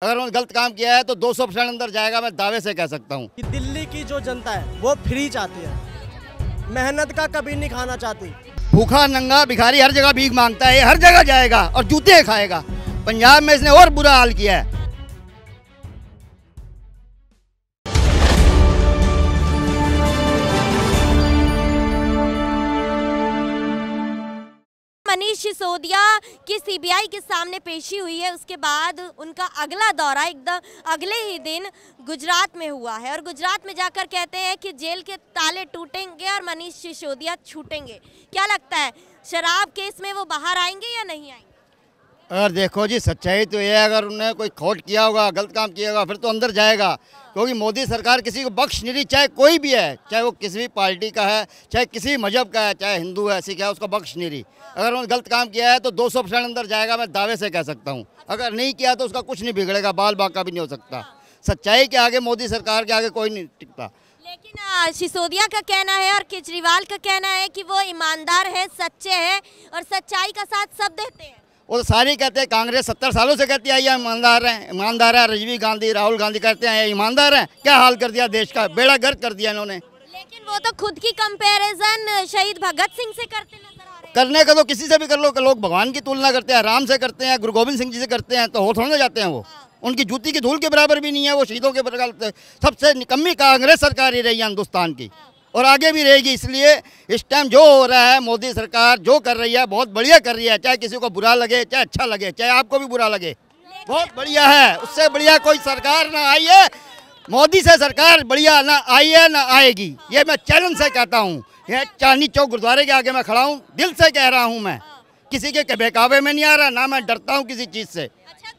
अगर उन्होंने गलत काम किया है तो 200% अंदर जाएगा, मैं दावे से कह सकता हूँ। दिल्ली की जो जनता है वो फ्री चाहती है, मेहनत का कभी नहीं खाना चाहती। भूखा नंगा भिखारी हर जगह भीख मांगता है, हर जगह जाएगा और जूते खाएगा। पंजाब में इसने और बुरा हाल किया है। मनीष सिसोदिया की सीबीआई के सामने पेशी हुई है। उसके बाद उनका अगला दौरा एकदम अगले ही दिन गुजरात में हुआ है और गुजरात में जाकर कहते हैं कि जेल के ताले टूटेंगे और मनीष सिसोदिया छूटेंगे। क्या लगता है, शराब केस में वो बाहर आएंगे या नहीं आएंगे? अगर देखो जी, सच्चाई तो ये है, अगर उन्होंने कोई खोट किया होगा, गलत काम किया होगा, फिर तो अंदर जाएगा, क्योंकि मोदी सरकार किसी को बख्श नहीं रही। चाहे कोई भी है, चाहे वो किसी भी पार्टी का है, चाहे किसी मजहब का है, चाहे हिंदू है, सिख है, उसको बख्श नहीं रही। अगर उन्होंने गलत काम किया है तो 200% अंदर जाएगा, मैं दावे से कह सकता हूँ। अगर नहीं किया तो उसका कुछ नहीं बिगड़ेगा, बाल बाका भी नहीं हो सकता। सच्चाई के आगे, मोदी सरकार के आगे कोई नहीं टिकता। लेकिन सिसोदिया का कहना है और केजरीवाल का कहना है कि वो ईमानदार है, सच्चे हैं और सच्चाई का साथ सब देते हैं। वो तो सारे कहते हैं, कांग्रेस 70 सालों से कहती है ईमानदार हैं, ईमानदार है। राजीव गांधी, राहुल गांधी कहते हैं ईमानदार हैं। क्या हाल कर दिया देश का, बेड़ा गर्क कर दिया इन्होंने। लेकिन वो तो खुद की कंपैरिजन शहीद भगत सिंह से करते नजर आ रहे हैं। करने का तो किसी से भी कर लो, लोग भगवान की तुलना करते हैं, राम से करते हैं, गुरु गोविंद सिंह जी से करते हैं, तो हो थोड़ा ना जाते हैं वो। उनकी जूती की धूल के बराबर भी नहीं है वो शहीदों के बराबर। सबसे निकम्मी कांग्रेस सरकार ही रही है हिंदुस्तान की और आगे भी रहेगी। इसलिए इस टाइम जो हो रहा है, मोदी सरकार जो कर रही है बहुत बढ़िया कर रही है। चाहे किसी को बुरा लगे, चाहे अच्छा लगे, चाहे आपको भी बुरा लगे, बहुत बढ़िया है। उससे बढ़िया कोई सरकार ना आई है, मोदी से सरकार बढ़िया ना आई है ना आएगी। ये मैं चैलेंज से कहता हूँ। ये चांदनी चौक गुरुद्वारे के आगे मैं खड़ा हूँ, दिल से कह रहा हूँ। मैं किसी के बहकावे में नहीं आ रहा, ना मैं डरता हूँ किसी चीज़ से।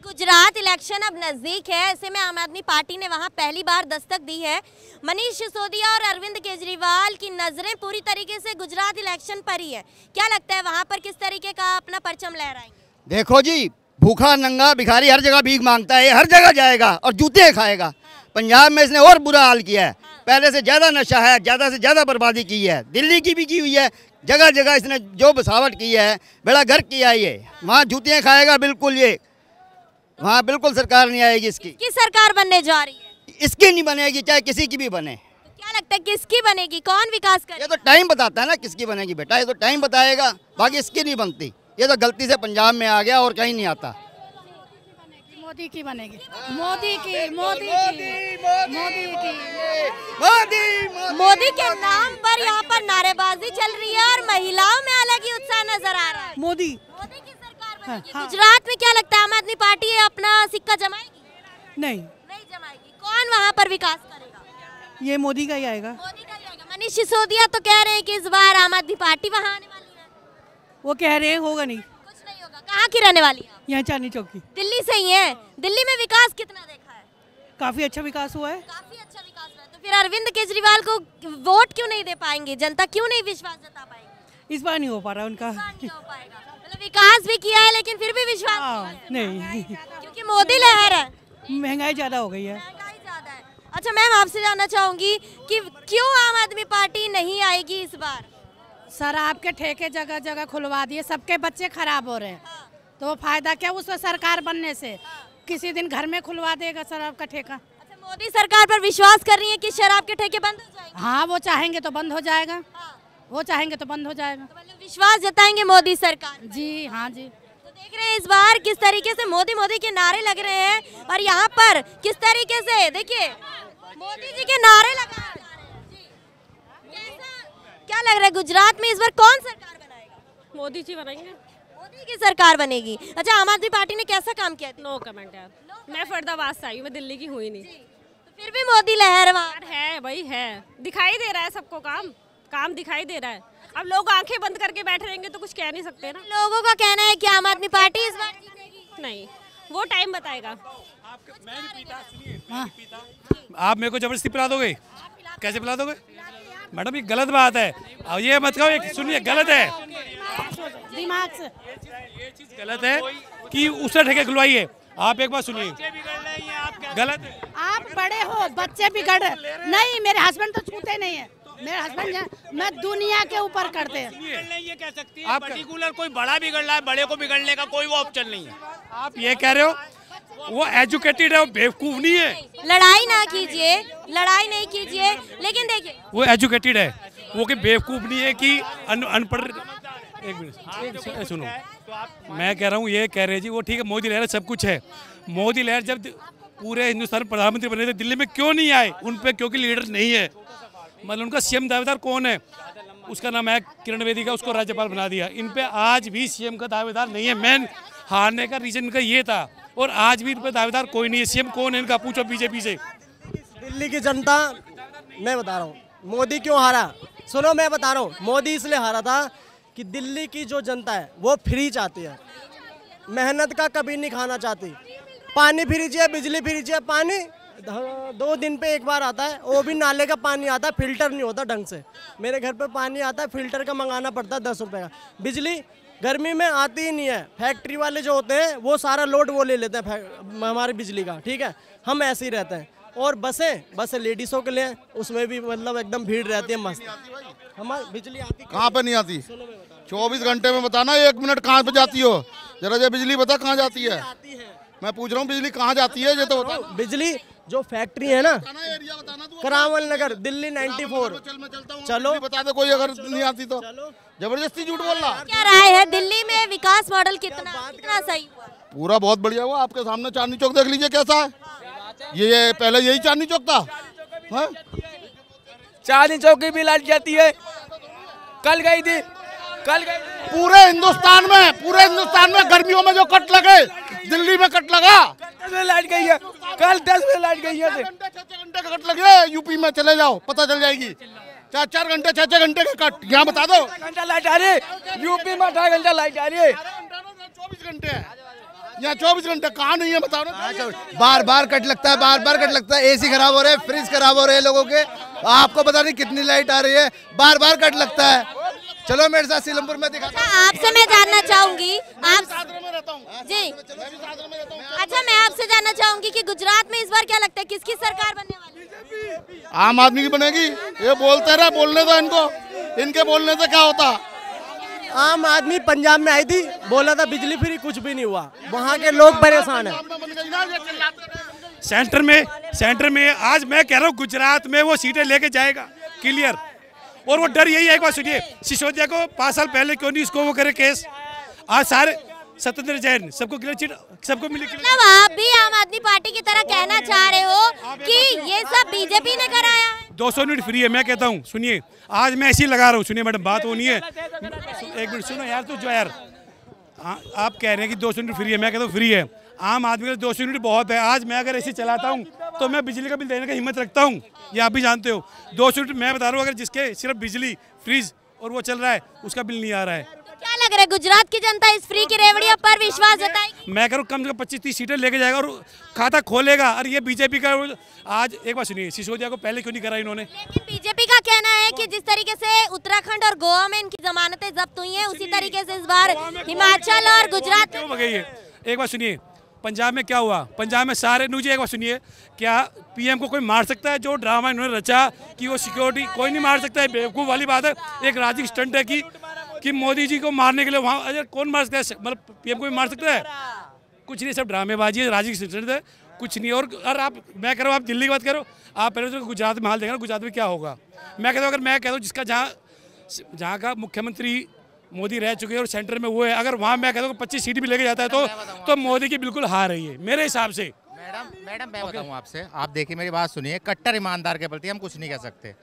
गुजरात इलेक्शन अब नजदीक है, ऐसे में आम आदमी पार्टी ने वहां पहली बार दस्तक दी है। मनीष सिसोदिया और अरविंद केजरीवाल की नजरें पूरी तरीके से गुजरात इलेक्शन पर ही है। क्या लगता है वहां पर किस तरीके का अपना परचम लहराएंगे? देखो जी, भूखा नंगा भिखारी हर जगह भीख मांगता है, हर जगह जाएगा और जूते खाएगा। पंजाब में इसने और बुरा हाल किया है। पहले से ज़्यादा नशा है, ज़्यादा से ज़्यादा बर्बादी की है। दिल्ली की भी की हुई है, जगह जगह इसने जो बसावट की है, बेड़ा गर्क किया है। ये वहाँ जूतियाँ खाएगा बिल्कुल। ये वहाँ बिल्कुल सरकार नहीं आएगी इसकी। किस सरकार बनने जा रही है? इसकी नहीं बनेगी, चाहे किसी की भी बने। तो क्या लगता है किसकी बनेगी, कौन विकास करेगा? ये तो टाइम बताता है ना किसकी बनेगी बेटा, ये तो टाइम बताएगा। बाकी इसकी नहीं बनती। ये तो गलती से पंजाब में आ गया और कहीं नहीं आता। मोदी की बनेगी, मोदी की, मोदी की, मोदी की, मोदी के नाम पर यहाँ पर नारेबाजी चल रही है और महिलाओं में अलग ही उत्साह नजर आ रहा है। मोदी की सरकार बनेगी। हाँ। गुजरात में क्या लगता है, आम आदमी पार्टी अपना सिक्का जमाएगी? नहीं, नहीं जमाएगी। कौन वहाँ पर विकास करेगा? ये मोदी का ही आएगा। मोदी का ही आएगा। मनीष सिसोदिया तो कह रहे हैं कि इस बार आम आदमी पार्टी वहाँ आने वाली है। वो कह रहे हैं होगा नहीं, कुछ नहीं होगा। कहाँ की रहने वाली है? यहाँ चांदनी चौक की। दिल्ली से ही है। दिल्ली में विकास कितना देखा है? काफी अच्छा विकास हुआ है। काफी अच्छा विकास हुआ है। तो फिर अरविंद केजरीवाल को वोट क्यों नहीं दे पाएंगे, जनता क्यों नहीं विश्वास जता पाएगी? इस बार नहीं हो पा रहा उनका। नहीं हो पाएगा। मतलब विकास भी किया है लेकिन फिर भी विश्वास नहीं, क्योंकि मोदी लहर है, महंगाई ज्यादा हो गई है। महंगाई ज्यादा है। अच्छा मैम, आपसे जानना चाहूंगी कि क्यों आम आदमी पार्टी नहीं आएगी इस बार? शराब के ठेके जगह जगह खुलवा दिए, सबके बच्चे खराब हो रहे हैं, तो फायदा क्या उसमें सरकार बनने से? किसी दिन घर में खुलवा देगा शराब का ठेका। अच्छा, मोदी सरकार पर विश्वास कर रही है कि शराब के ठेके बंद हो जाएंगे? हाँ, वो चाहेंगे तो बंद हो जाएगा। वो चाहेंगे तो बंद हो जाएगा। तो मतलब विश्वास जताएंगे मोदी सरकार? जी हाँ जी। तो देख रहे हैं इस बार किस तरीके से मोदी मोदी के नारे लग रहे हैं और यहाँ पर किस तरीके से देखिए मोदी जी के नारे लगा रहे हैं। क्या लग रहा है, गुजरात में इस बार कौन सरकार बनाएगा? मोदी जी बनाएंगे। मोदी की सरकार बनेगी। अच्छा, आम आदमी पार्टी ने कैसा काम किया? नो कमेंट यार, मैं फरीदाबाद से आई हूँ, मैं दिल्ली की हुई नहीं। तो फिर भी मोदी लहर वहाँ है भाई, है, दिखाई दे रहा है सबको, काम दिखाई दे रहा है। अब लोग आंखें बंद करके बैठे रहेंगे तो कुछ कह नहीं सकते ना। लोगों का कहना है कि आम आदमी पार्टी इस बार जीतेगी। नहीं, वो टाइम बताएगा। आप मेरे को जबरदस्ती पिला दोगे? कैसे पिला दोगे मैडम? ये गलत बात है। अब ये मत कहो, सुनिए, गलत है, दिमाग से ये चीज गलत है कि उससे ठेके खुलवाइए। आप एक बात सुनिए, गलत है। आप बड़े हो, बच्चे बिगड़ नहीं। मेरे हस्बैंड तो छूते नहीं है, मेरे हस्बैंड मैं दुनिया के ऊपर करते हैं। ये कह सकती है पर्टिकुलर कोई बड़ा बिगड़ रहा है, बड़े को बिगड़ने का कोई वो ऑप्शन नहीं है। आप ये कह रहे हो वो एजुकेटेड है, वो बेवकूफ नहीं है। लड़ाई ना कीजिए, लड़ाई नहीं कीजिए, लेकिन देखिए वो एजुकेटेड है, वो कि बेवकूफ नहीं है कि अनपढ़। एक मिनट सुनो, मैं कह रहा हूँ, ये कह रहे जी वो ठीक है, मोदी लहर सब कुछ है। मोदी लहर जब पूरे हिंदुस्तान में प्रधानमंत्री बने थे, दिल्ली में क्यों नहीं आए? उन पे क्योंकि लीडर नहीं है। मतलब उनका सीएम दावेदार कौन है? उसका नाम है किरण बेदी का, उसको राज्यपाल बना दिया। इन पे आज भी सीएम का दावेदार नहीं है। मेन हारने का रीजन इनका ये था, और आज भी इन पे दावेदार कोई नहीं है। सीएम कौन है इनका, पूछो बीजेपी से। दिल्ली की जनता, मैं बता रहा हूँ मोदी क्यों हारा। सुनो, मैं बता रहा हूँ मोदी इसलिए हारा था कि दिल्ली की जो जनता है वो फ्री चाहती है, मेहनत का कभी नहीं खाना चाहती। पानी फ्री चाहिए, बिजली फ्री चाहिए। पानी 2 दिन पे एक बार आता है, वो भी नाले का पानी आता है, फिल्टर नहीं होता ढंग से। मेरे घर पे पानी आता है, फिल्टर का मंगाना पड़ता है 10 रुपये का। बिजली गर्मी में आती ही नहीं है। फैक्ट्री वाले जो होते हैं वो सारा लोड वो ले लेते हैं हमारी बिजली का, ठीक है। हम ऐसे ही रहते हैं। और बसें लेडीज़ों के लिए, उसमें भी मतलब एकदम भीड़ रहती है मस्त। हमारी बिजली आती कहाँ पे नहीं आती? 24 घंटे में बताना, 1 मिनट कहाँ पे जाती हो? जरा ये बिजली बता कहाँ जाती है? मैं पूछ रहा हूँ बिजली कहाँ जाती है, ये तो बता। बिजली जो फैक्ट्री है ना, करावल नगर, दिल्ली 94। चलो बता दे कोई, अगर नहीं आती तो जबरदस्ती झूठ बोल रहा। क्या राय है, दिल्ली में विकास मॉडल कितना सही हुआ? पूरा बहुत बढ़िया हुआ। आपके सामने चांदनी चौक देख लीजिए कैसा है। ये पहले यही चांदनी चौक था। चांदनी चौक की भी लाइट जाती है, कल गई थी। पूरे हिंदुस्तान में गर्मियों में जो कट लगे, दिल्ली में कट लगा। 10 बजे लाइट गई है, कल 10 बजे लाइट गई है। 6 घंटे का कट लगे। यूपी में चले जाओ, पता चल जाएगी। 4 घंटे 6 घंटे के कट यहाँ बता दो। घंटा लाइट आ रही है, यूपी में 18 घंटा लाइट आ रही है। 24 घंटे है यहाँ, 24 घंटे कहाँ नहीं है बताओ ना। बार बार कट लगता है, एसी खराब हो रहे हैं, फ्रिज खराब हो रहे हैं लोगों के। आपको पता नहीं कितनी लाइट आ रही है, बार बार कट लगता है। चलो मेरे साथ सीलमपुर में दिखा। आपसे मैं जानना चाहूंगी, आप जी, अच्छा मैं आपसे जानना चाहूंगी कि गुजरात में इस बार क्या लगता है, किसकी सरकार बनने वाली है? आम आदमी की बनेगी। ये बोलते रहे, बोलने दो इनको, इनके बोलने से क्या होता। आम आदमी पंजाब में आई थी, बोला था बिजली फ्री, कुछ भी नहीं हुआ। वहाँ के लोग परेशान हैं। सेंटर में आज मैं कह रहा हूँ गुजरात में वो सीटें लेके जाएगा क्लियर। और वो डर यही है, एक बात सुनिए, सिसोदिया को 5 साल पहले क्यों नहीं इसको वो करे केस? आज सारे सत्येंद्र जैन सबको क्लियर चिट, सबको मिली। मतलब आप भी आम आदमी पार्टी की तरह कहना चाह रहे हो कि ये सब बीजेपी ने कराया है? 200 यूनिट फ्री है। मैं कहता हूँ सुनिए, आज मैं ऐसे ही लगा रहा हूँ। सुनिए मैडम, बात वो नहीं है। एक मिनट सुनो यार, तू जो यार आप कह रहे हैं कि 200 यूनिट फ्री है, मैं कहता हूँ फ्री है। आम आदमी के लिए 200 यूनिट बहुत है। आज मैं अगर ऐसे चलाता हूँ तो मैं बिजली का बिल देने का हिम्मत रखता हूँ, ये आप भी जानते हो। 200 यूनिट मैं बता रहा हूँ, अगर जिसके सिर्फ बिजली, फ्रिज और वो चल रहा है, उसका बिल नहीं आ रहा है। क्या लग रहा है, गुजरात की जनता इस फ्री की रेवड़ियों पर विश्वास जताएगी? मैं कह रहा हूँ कम से कम 25-30 सीटें लेके जाएगा और खाता खोलेगा। और ये बीजेपी का आज एक बात सुनिए, सिसोदिया को पहले क्यों नहीं करा इन्होंने? लेकिन बीजेपी का कहना है कि जिस तरीके से उत्तराखंड और गोवा में इनकी जमानतें जब्त हुई हैं, उसी तरीके से इस बार हिमाचल और गुजरात में गई है। एक बात सुनिए, पंजाब में क्या हुआ? पंजाब में सारे मुझे एक बात सुनिए, क्या पीएम को कोई मार सकता है? जो ड्रामा इन्होंने रचा कि वो सिक्योरिटी, कोई नहीं मार सकता है। बेवकूफ़ वाली बात है। एक राजनीतिक स्टंट है कि मोदी जी को मारने के लिए वहाँ अगर कौन मार सकता है? मतलब पीएम को भी मार सकता है? कुछ नहीं, सब ड्रामेबाजी है, राजनीतिक स्टंट है, कुछ नहीं। और आप, मैं कह रहा हूँ आप दिल्ली की बात करो, आप पहले तो गुजरात में हाल देखें, गुजरात में क्या होगा। मैं कहता हूँ, अगर मैं कहता हूँ जिसका जहाँ का मुख्यमंत्री मोदी रह चुके हैं और सेंटर में वो है, अगर वहाँ मैं कहता हूँ 25 सीट भी लेके जाता है तो मोदी की बिल्कुल हार रही है मेरे हिसाब से। मैडम मैं बताऊँ आपसे, आप देखिए मेरी बात सुनिए, कट्टर ईमानदार के प्रति हम कुछ नहीं कह सकते।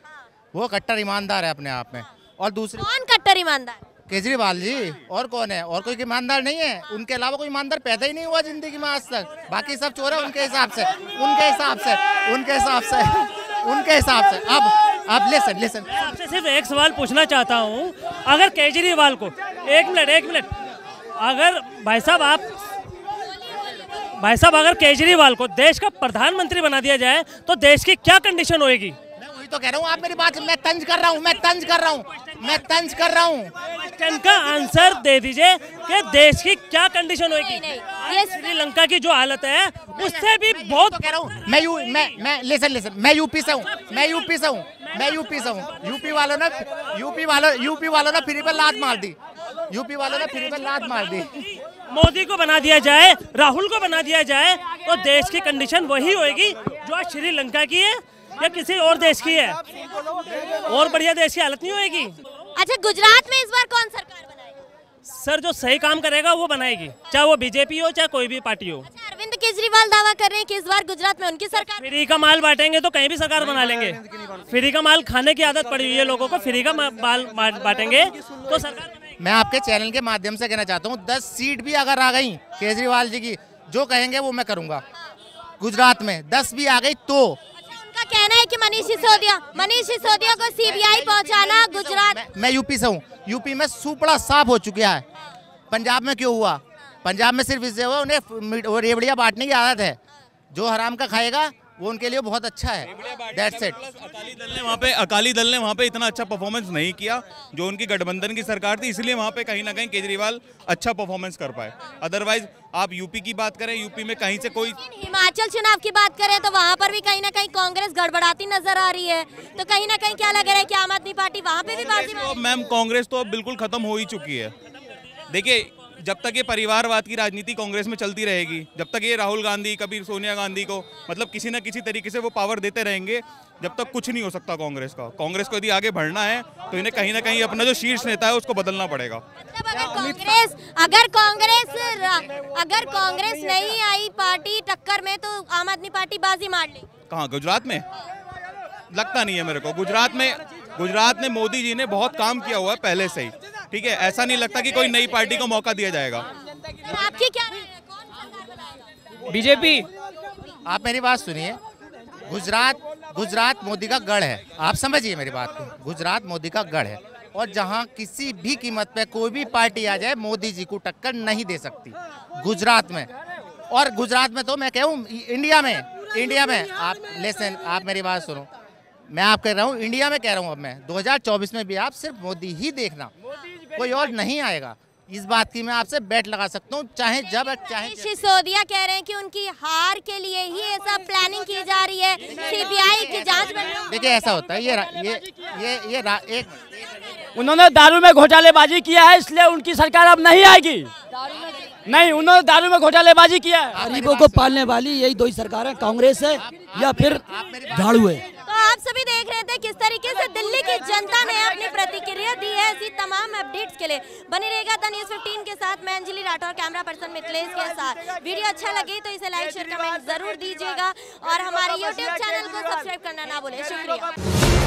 वो कट्टर ईमानदार है अपने आप में। और दूसरी, कौन कट्टर ईमानदार? केजरीवाल जी। और कौन है? और कोई ईमानदार नहीं है। उनके अलावा कोई ईमानदार पैदा ही नहीं हुआ जिंदगी में आज तक। बाकी सब चोर है उनके हिसाब से। अब लिसन आपसे सिर्फ एक सवाल पूछना चाहता हूँ, अगर केजरीवाल को एक मिनट अगर भाई साहब अगर केजरीवाल को देश का प्रधानमंत्री बना दिया जाए तो देश की क्या कंडीशन होएगी? मैं वही तो कह रहा हूँ, आप मेरी बात, मैं तंज कर रहा हूँ। क्वेश्चन का आंसर दे दीजिए कि देश की क्या कंडीशन होगी। ये श्रीलंका की जो हालत है उससे भी बहुत तो कह रहा हूँ। मैं लिसन मैं यूपी से हूँ। यूपी वालों ने फ्री पर लात मार दी। मोदी को बना दिया जाए, राहुल को बना दिया जाए, तो देश की कंडीशन वही होगी जो आज श्रीलंका की है या किसी और देश की है। और बढ़िया देश की हालत नहीं होगी। अच्छा, गुजरात में इस बार कौन सरकार बनाएगा? सर, जो सही काम करेगा वो बनाएगी, चाहे वो बीजेपी हो चाहे कोई भी पार्टी हो। अच्छा, अरविंद केजरीवाल दावा कर रहे हैं कि इस बार गुजरात में उनकी सरकार। फ्री का माल बांटेंगे तो कहीं भी सरकार बना लेंगे। फ्री का माल खाने की आदत पड़ी हुई है लोगों को, फ्री का माल बांटेंगे तो सरकार। मैं आपके चैनल के माध्यम से कहना चाहता हूँ 10 सीट भी अगर आ गई केजरीवाल जी की, जो कहेंगे वो मैं करूँगा। गुजरात में 10 भी आ गई तो। उनका कहना है कि मनीष सिसोदिया को सीबीआई पहुंचाना। गुजरात, मैं यूपी से हूँ, यूपी में सुपड़ा साफ हो चुका है। पंजाब में क्यों हुआ? पंजाब में सिर्फ इससे हुआ उन्हें रेवड़ियाँ बांटने की आदत है। जो हराम का खाएगा वो उनके लिए बहुत अच्छा है। That's it। अकाली दल ने वहाँ पे इतना अच्छा परफॉर्मेंस नहीं किया जो उनकी गठबंधन की सरकार थी, इसलिए वहाँ पे कहीं ना कहीं केजरीवाल अच्छा परफॉर्मेंस कर पाए। अदरवाइज आप यूपी की बात करें, यूपी में कहीं से कोई। हिमाचल चुनाव की बात करें तो वहाँ पर भी कहीं ना कहीं कांग्रेस गड़बड़ाती नजर आ रही है, तो कहीं ना कहीं क्या लग रहा है कि आम आदमी पार्टी वहाँ पे भी बाजी मारेगी? मैम, कांग्रेस तो अब बिल्कुल खत्म हो ही चुकी है। देखिए, जब तक ये परिवारवाद की राजनीति कांग्रेस में चलती रहेगी, जब तक ये राहुल गांधी, कभी सोनिया गांधी को मतलब किसी न किसी तरीके से वो पावर देते रहेंगे, जब तक कुछ नहीं हो सकता कांग्रेस का। कांग्रेस को यदि आगे बढ़ना है तो इन्हें कहीं ना कहीं अपना जो शीर्ष नेता है उसको बदलना पड़ेगा। मतलब अगर कांग्रेस नहीं आई पार्टी टक्कर में तो आम आदमी पार्टी बाजी मार ली। कहाँ? गुजरात में लगता नहीं है मेरे को। गुजरात में मोदी जी ने बहुत काम किया हुआ है पहले से ही, ठीक है। ऐसा नहीं लगता कि कोई नई पार्टी को मौका दिया जाएगा। आपकी क्या राय है? कौन सरकार बनाएगा? बीजेपी। आप मेरी बात सुनिए, गुजरात मोदी का गढ़ है। आप समझिए मेरी बात को, गुजरात मोदी का गढ़ है और जहां किसी भी कीमत पे कोई भी पार्टी आ जाए मोदी जी को टक्कर नहीं दे सकती गुजरात में। और गुजरात में तो मैं कहूँ इंडिया में आप मेरी बात सुनो, मैं आप कह रहा हूँ इंडिया में कह रहा हूँ। अब मैं 2024 में भी आप सिर्फ मोदी ही देखना, कोई और नहीं आएगा। इस बात की मैं आपसे बेट लगा सकता हूँ, चाहे सिसोदिया कह रहे हैं कि उनकी हार के लिए ही ये सब प्लानिंग की जा रही है, सीबीआई की जांच बन रही है। देखिए, ऐसा होता है ये उन्होंने दारू में घोटालेबाजी किया है, इसलिए उनकी सरकार अब नहीं आएगी। नहीं, उन्होंने दारू में घोटालेबाजी किया है। गरीबों को पालने वाली यही दो ही सरकार है, कांग्रेस है या फिर झाड़ू है। तो आप सभी देख रहे थे किस तरीके से दिल्ली की जनता ने अपनी प्रतिक्रिया दी है। ऐसी तमाम अपडेट्स के लिए बनी रहेगा द न्यूज़ 15 के साथ। मैं अंजलि राठौर, कैमरा पर्सन मिथिलेश के साथ। वीडियो अच्छा लगे तो इसे लाइक शेयर कमेंट जरूर दीजिएगा और हमारे YouTube चैनल को सब्सक्राइब करना ना भूलें। शुक्रिया।